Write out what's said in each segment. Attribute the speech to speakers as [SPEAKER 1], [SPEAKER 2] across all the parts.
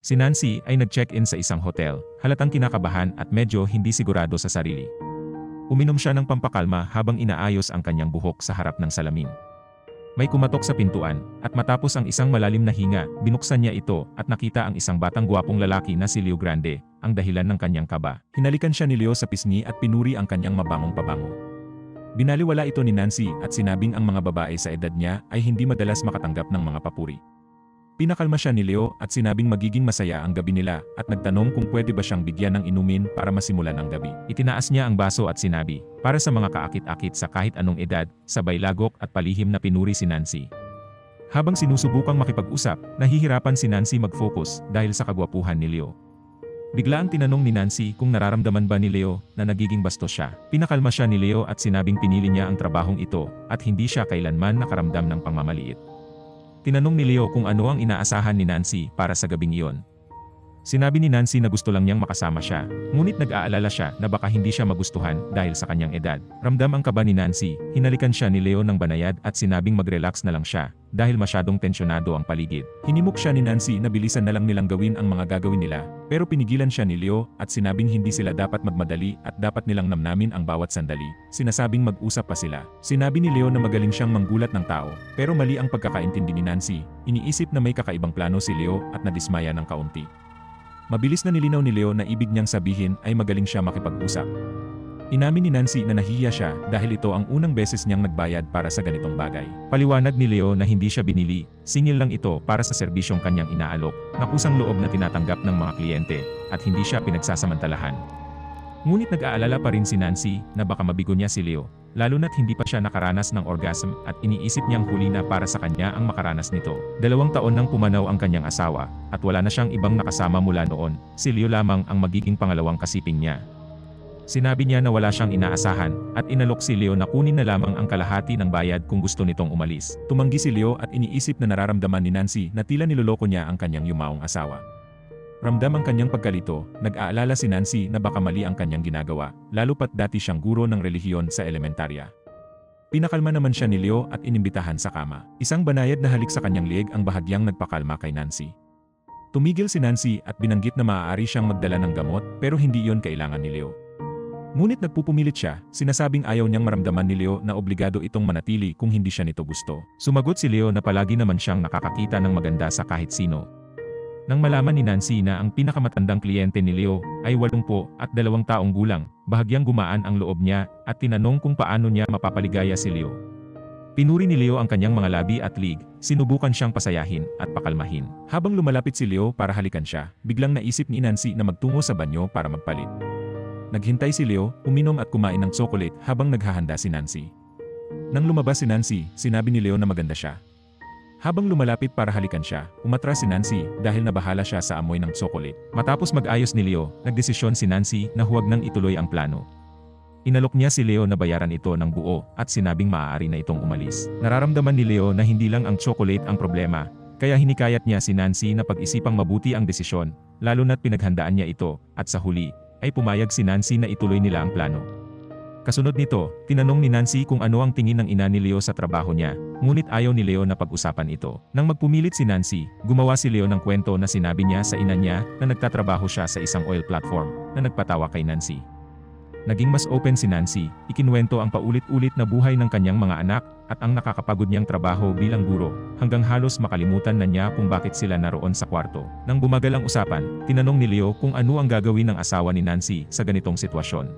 [SPEAKER 1] Si Nancy ay nag-check-in sa isang hotel, halatang kinakabahan at medyo hindi sigurado sa sarili. Uminom siya ng pampakalma habang inaayos ang kanyang buhok sa harap ng salamin. May kumatok sa pintuan, at matapos ang isang malalim na hinga, binuksan niya ito at nakita ang isang batang gwapong lalaki na si Leo Grande, ang dahilan ng kanyang kaba. Hinalikan siya ni Leo sa pisngi at pinuri ang kanyang mabangong pabango. Binaliwala ito ni Nancy at sinabing ang mga babae sa edad niya ay hindi madalas makatanggap ng mga papuri. Pinakalma siya ni Leo at sinabing magiging masaya ang gabi nila at nagtanong kung pwede ba siyang bigyan ng inumin para masimulan ang gabi. Itinaas niya ang baso at sinabi, para sa mga kaakit-akit sa kahit anong edad, sabay lagok at palihim na pinuri si Nancy. Habang sinusubukang makipag-usap, nahihirapan si Nancy mag-focus dahil sa kagwapuhan ni Leo. Bigla ang tinanong ni Nancy kung nararamdaman ba ni Leo na nagiging bastos siya. Pinakalma siya ni Leo at sinabing pinili niya ang trabahong ito at hindi siya kailanman nakaramdam ng pangmamaliit. Tinanong ni Leo kung ano ang inaasahan ni Nancy para sa gabing iyon. Sinabi ni Nancy na gusto lang niyang makasama siya, ngunit nag-aalala siya na baka hindi siya magustuhan dahil sa kanyang edad. Ramdam ang kaba ni Nancy, hinalikan siya ni Leo ng banayad at sinabing mag-relax na lang siya, dahil masyadong tensyonado ang paligid. Hinimok siya ni Nancy na bilisan na lang nilang gawin ang mga gagawin nila, pero pinigilan siya ni Leo at sinabing hindi sila dapat magmadali at dapat nilang namnamin ang bawat sandali. Sinasabing mag-usap pa sila. Sinabi ni Leo na magaling siyang manggulat ng tao, pero mali ang pagkakaintindi ni Nancy. Iniisip na may kakaibang plano si Leo at nadismaya ng kaunti. Mabilis na nilinaw ni Leo na ibig niyang sabihin ay magaling siya makipag-usap. Inamin ni Nancy na nahihiya siya dahil ito ang unang beses niyang nagbayad para sa ganitong bagay. Paliwanag ni Leo na hindi siya binili, singil lang ito para sa serbisyong kanyang inaalok, na kusang loob na tinatanggap ng mga kliyente, at hindi siya pinagsasamantalahan. Ngunit nag-aalala pa rin si Nancy na baka mabigo niya si Leo, lalo na't hindi pa siya nakaranas ng orgasm at iniisip niyang huli na para sa kanya ang makaranas nito. 2 taon nang pumanaw ang kanyang asawa, at wala na siyang ibang nakasama mula noon, si Leo lamang ang magiging pangalawang kasiping niya. Sinabi niya na wala siyang inaasahan, at inalok si Leo na kunin na lamang ang kalahati ng bayad kung gusto nitong umalis. Tumanggi si Leo at iniisip na nararamdaman ni Nancy na tila niloloko niya ang kanyang yumaong asawa. Ramdam ang kanyang pagkalito, nag-aalala si Nancy na baka mali ang kanyang ginagawa, lalo pat dati siyang guro ng relihiyon sa elementarya. Pinakalma naman siya ni Leo at inimbitahan sa kama. Isang banayad na halik sa kanyang liig ang bahagyang nagpakalma kay Nancy. Tumigil si Nancy at binanggit na maaari siyang magdala ng gamot pero hindi iyon kailangan ni Leo. Ngunit nagpupumilit siya, sinasabing ayaw niyang maramdaman ni Leo na obligado itong manatili kung hindi siya nito gusto. Sumagot si Leo na palagi naman siyang nakakakita ng maganda sa kahit sino. Nang malaman ni Nancy na ang pinakamatandang kliyente ni Leo ay 82 taong gulang, bahagyang gumaan ang loob niya at tinanong kung paano niya mapapaligaya si Leo. Pinuri ni Leo ang kanyang mga labi at lig, sinubukan siyang pasayahin at pakalmahin. Habang lumalapit si Leo para halikan siya, biglang naisip ni Nancy na magtungo sa banyo para magpalit. Naghintay si Leo, uminom at kumain ng tsokolate habang naghahanda si Nancy. Nang lumabas si Nancy, sinabi ni Leo na maganda siya. Habang lumalapit para halikan siya, umatras si Nancy dahil nabahala siya sa amoy ng tsokolate. Matapos mag-ayos ni Leo, nagdesisyon si Nancy na huwag nang ituloy ang plano. Inalok niya si Leo na bayaran ito ng buo at sinabing maaari na itong umalis. Nararamdaman ni Leo na hindi lang ang tsokolate ang problema, kaya hinikayat niya si Nancy na pag-isipang mabuti ang desisyon, lalo na't pinaghandaan niya ito, at sa huli, ay pumayag si Nancy na ituloy nila ang plano. Kasunod nito, tinanong ni Nancy kung ano ang tingin ng ina ni Leo sa trabaho niya, ngunit ayaw ni Leo na pag-usapan ito. Nang magpumilit si Nancy, gumawa si Leo ng kwento na sinabi niya sa ina niya na nagtatrabaho siya sa isang oil platform, na nagpatawa kay Nancy. Naging mas open si Nancy, ikinwento ang paulit-ulit na buhay ng kanyang mga anak, at ang nakakapagod niyang trabaho bilang guro, hanggang halos makalimutan na niya kung bakit sila naroon sa kwarto. Nang bumagal ang usapan, tinanong ni Leo kung ano ang gagawin ng asawa ni Nancy sa ganitong sitwasyon.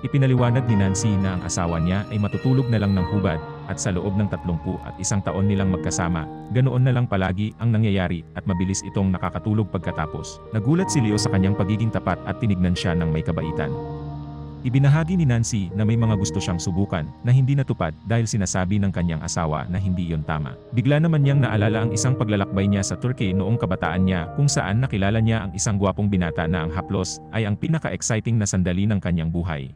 [SPEAKER 1] Ipinaliwanag ni Nancy na ang asawa niya ay matutulog na lang ng hubad, at sa loob ng 31 taon nilang magkasama, ganoon na lang palagi ang nangyayari at mabilis itong nakakatulog pagkatapos. Nagulat si Leo sa kanyang pagiging tapat at tinignan siya ng may kabaitan. Ibinahagi ni Nancy na may mga gusto siyang subukan na hindi natupad dahil sinasabi ng kanyang asawa na hindi iyon tama. Bigla naman niyang naalala ang isang paglalakbay niya sa Turkey noong kabataan niya kung saan nakilala niya ang isang gwapong binata na ang haplos ay ang pinaka-exciting na sandali ng kanyang buhay.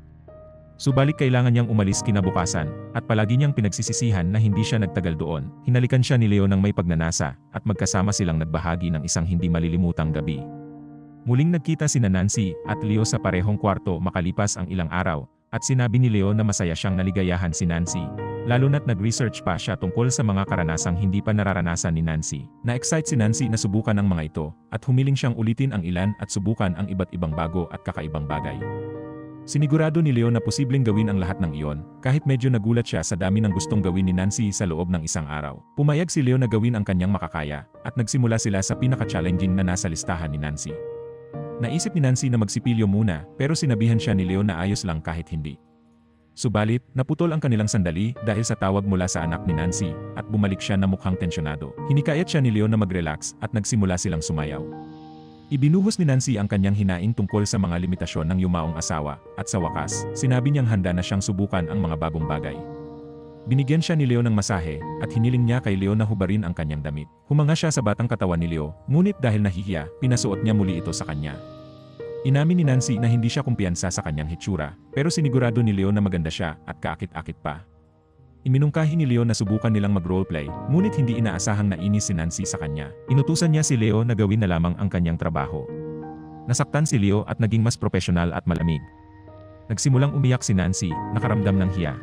[SPEAKER 1] Subalit kailangan niyang umalis kinabukasan, at palagi niyang pinagsisisihan na hindi siya nagtagal doon. Hinalikan siya ni Leo ng may pagnanasa, at magkasama silang nagbahagi ng isang hindi malilimutang gabi. Muling nagkita sina Nancy at Leo sa parehong kwarto makalipas ang ilang araw, At sinabi ni Leo na masaya siyang naligayahan si Nancy. Lalo na't nag-research pa siya tungkol sa mga karanasang hindi pa nararanasan ni Nancy. Na-excite si Nancy na subukan ang mga ito, at humiling siyang ulitin ang ilan at subukan ang iba't ibang bago at kakaibang bagay. Sinigurado ni Leo na posibleng gawin ang lahat ng iyon, kahit medyo nagulat siya sa dami ng gustong gawin ni Nancy sa loob ng isang araw. Pumayag si Leo na gawin ang kanyang makakaya, at nagsimula sila sa pinaka-challenging na nasa listahan ni Nancy. Naisip ni Nancy na magsipilyo muna, pero sinabihan siya ni Leo na ayos lang kahit hindi. Subalit, naputol ang kanilang sandali dahil sa tawag mula sa anak ni Nancy, at bumalik siya na mukhang tensyonado. Hinikayat siya ni Leo na mag-relax at nagsimula silang sumayaw. Ibinuhos ni Nancy ang kanyang hinaing tungkol sa mga limitasyon ng yumaong asawa, at sa wakas, sinabi niyang handa na siyang subukan ang mga bagong bagay. Binigyan siya ni Leo ng masahe, at hiniling niya kay Leo na hubarin ang kanyang damit. Humanga siya sa batang katawan ni Leo, ngunit dahil nahihiya, pinasuot niya muli ito sa kanya. Inamin ni Nancy na hindi siya kumpiyansa sa kanyang hitsura, pero sinigurado ni Leo na maganda siya at kaakit-akit pa. Iminungkahi ni Leo na subukan nilang mag-roleplay, ngunit hindi inaasahang nainis si Nancy sa kanya. Inutusan niya si Leo na gawin na lamang ang kanyang trabaho. Nasaktan si Leo at naging mas profesional at malamig. Nagsimulang umiyak si Nancy, nakaramdam ng hiya.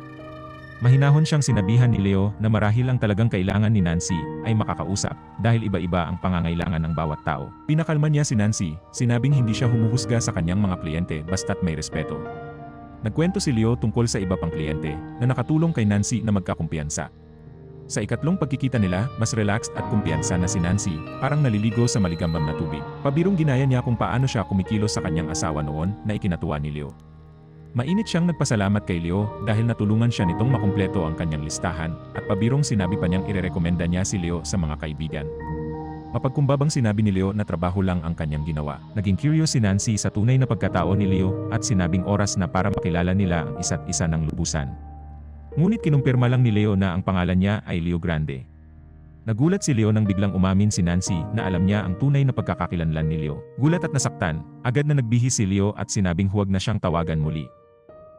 [SPEAKER 1] Mahinahon siyang sinabihan ni Leo na marahil ang talagang kailangan ni Nancy ay makakausap dahil iba-iba ang pangangailangan ng bawat tao. Pinakalma niya si Nancy, sinabing hindi siya humuhusga sa kanyang mga kliyente basta't may respeto. Nagkwento si Leo tungkol sa iba pang kliyente na nakatulong kay Nancy na magkakumpiyansa. Sa ikatlong pagkikita nila, mas relaxed at kumpiyansa na si Nancy, parang naliligo sa maligambang na tubig. Pabirong ginaya niya kung paano siya kumikilos sa kanyang asawa noon na ikinatuwa ni Leo. Mainit siyang nagpasalamat kay Leo dahil natulungan siya nitong makumpleto ang kanyang listahan, at pabirong sinabi pa niyang irerekomenda niya si Leo sa mga kaibigan. Mapagkumbabang sinabi ni Leo na trabaho lang ang kanyang ginawa. Naging curious si Nancy sa tunay na pagkatao ni Leo at sinabing oras na para makilala nila ang isa't isa ng lubusan. Ngunit kinumpirma lang ni Leo na ang pangalan niya ay Leo Grande. Nagulat si Leo nang biglang umamin si Nancy na alam niya ang tunay na pagkakakilanlan ni Leo. Gulat at nasaktan, agad na nagbihis si Leo at sinabing huwag na siyang tawagan muli.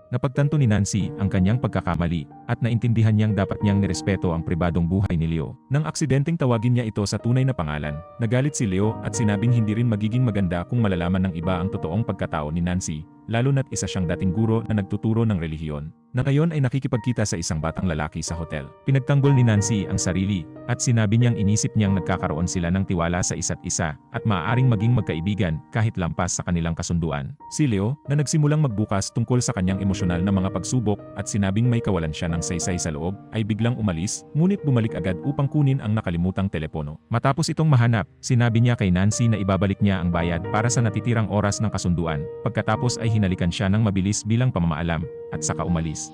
[SPEAKER 1] Napagtanto ni Nancy ang kanyang pagkakamali at naintindihan niyang dapat niyang nirespeto ang pribadong buhay ni Leo. Nang aksidenteng tawagin niya ito sa tunay na pangalan, nagalit si Leo at sinabing hindi rin magiging maganda kung malalaman ng iba ang totoong pagkatao ni Nancy, lalo na't isa siyang dating guro na nagtuturo ng relihiyon, na ngayon ay nakikipagkita sa isang batang lalaki sa hotel. Pinagtanggol ni Nancy ang sarili, at sinabi niyang inisip niyang nagkakaroon sila ng tiwala sa isa't isa, at maaaring maging magkaibigan kahit lampas sa kanilang kasunduan. Si Leo, na nagsimulang magbukas tungkol sa kanyang emosyonal na mga pagsubok at sinabing may kawalan siya ng saysay sa loob, ay biglang umalis, ngunit bumalik agad upang kunin ang nakalimutang telepono. Matapos itong mahanap, sinabi niya kay Nancy na ibabalik niya ang bayad para sa natitirang oras ng kasunduan, pagkatapos ay hinalikan siya ng mabilis bilang pamamaalam, at saka umalis.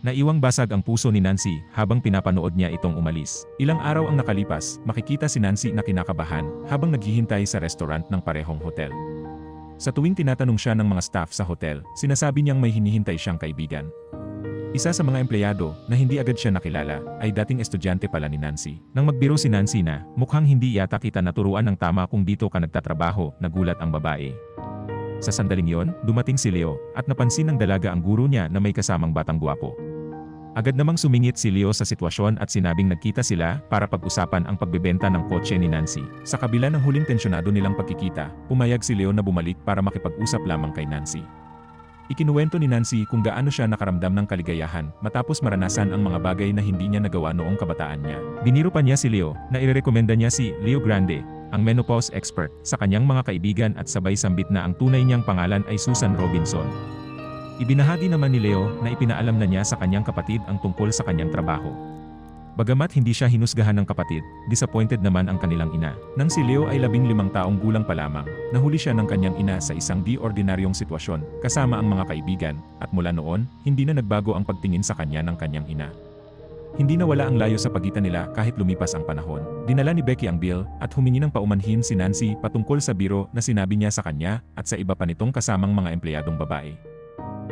[SPEAKER 1] Naiwang basag ang puso ni Nancy habang pinapanood niya itong umalis. Ilang araw ang nakalipas, makikita si Nancy na kinakabahan habang naghihintay sa restaurant ng parehong hotel. Sa tuwing tinatanong siya ng mga staff sa hotel, sinasabi niyang may hinihintay siyang kaibigan. Isa sa mga empleyado na hindi agad siya nakilala ay dating estudyante pala ni Nancy. Nang magbiro si Nancy na mukhang hindi yata kita naturuan ng tama kung dito ka nagtatrabaho, nagulat ang babae. Sa sandaling yon, dumating si Leo at napansin ng dalaga ang guro niya na may kasamang batang gwapo. Agad namang sumingit si Leo sa sitwasyon at sinabing nagkita sila para pag-usapan ang pagbebenta ng kotse ni Nancy. Sa kabila ng huling tensyonado nilang pagkikita, pumayag si Leo na bumalik para makipag-usap lamang kay Nancy. Ikinuwento ni Nancy kung gaano siya nakaramdam ng kaligayahan matapos maranasan ang mga bagay na hindi niya nagawa noong kabataan niya. Biniro pa niya si Leo na irerekomenda niya si Leo Grande, ang menopause expert, sa kanyang mga kaibigan at sabay sambit na ang tunay niyang pangalan ay Susan Robinson. Ibinahagi naman ni Leo na ipinaalam na niya sa kanyang kapatid ang tungkol sa kanyang trabaho. Bagamat hindi siya hinusgahan ng kapatid, disappointed naman ang kanilang ina. Nang si Leo ay 15 taong gulang pa lamang, nahuli siya ng kanyang ina sa isang di-ordinaryong sitwasyon kasama ang mga kaibigan, at mula noon, hindi na nagbago ang pagtingin sa kanya ng kanyang ina. Hindi nawala ang layo sa pagitan nila kahit lumipas ang panahon. Dinala ni Becky ang bill at humingi ng paumanhin si Nancy patungkol sa biro na sinabi niya sa kanya at sa iba pa nitong kasamang mga empleyadong babae.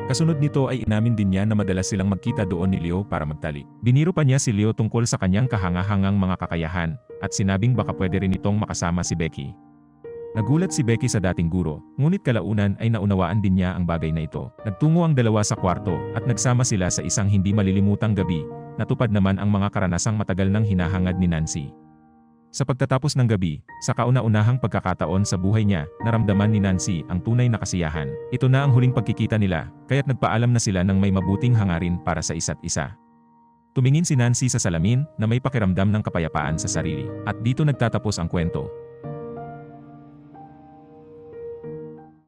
[SPEAKER 1] Kasunod nito ay inamin din niya na madalas silang magkita doon ni Leo para magtalik. Biniro pa niya si Leo tungkol sa kanyang kahangahangang mga kakayahan at sinabing baka pwede rin itong makasama si Becky. Nagulat si Becky sa dating guro, ngunit kalaunan ay naunawaan din niya ang bagay na ito. Nagtungo ang dalawa sa kwarto at nagsama sila sa isang hindi malilimutang gabi. Natupad naman ang mga karanasang matagal nang hinahangad ni Nancy. Sa pagtatapos ng gabi, sa kauna-unahang pagkakataon sa buhay niya, naramdaman ni Nancy ang tunay na kasiyahan. Ito na ang huling pagkikita nila, kaya't nagpaalam na sila ng may mabuting hangarin para sa isa't isa. Tumingin si Nancy sa salamin na may pakiramdam ng kapayapaan sa sarili. At dito nagtatapos ang kwento.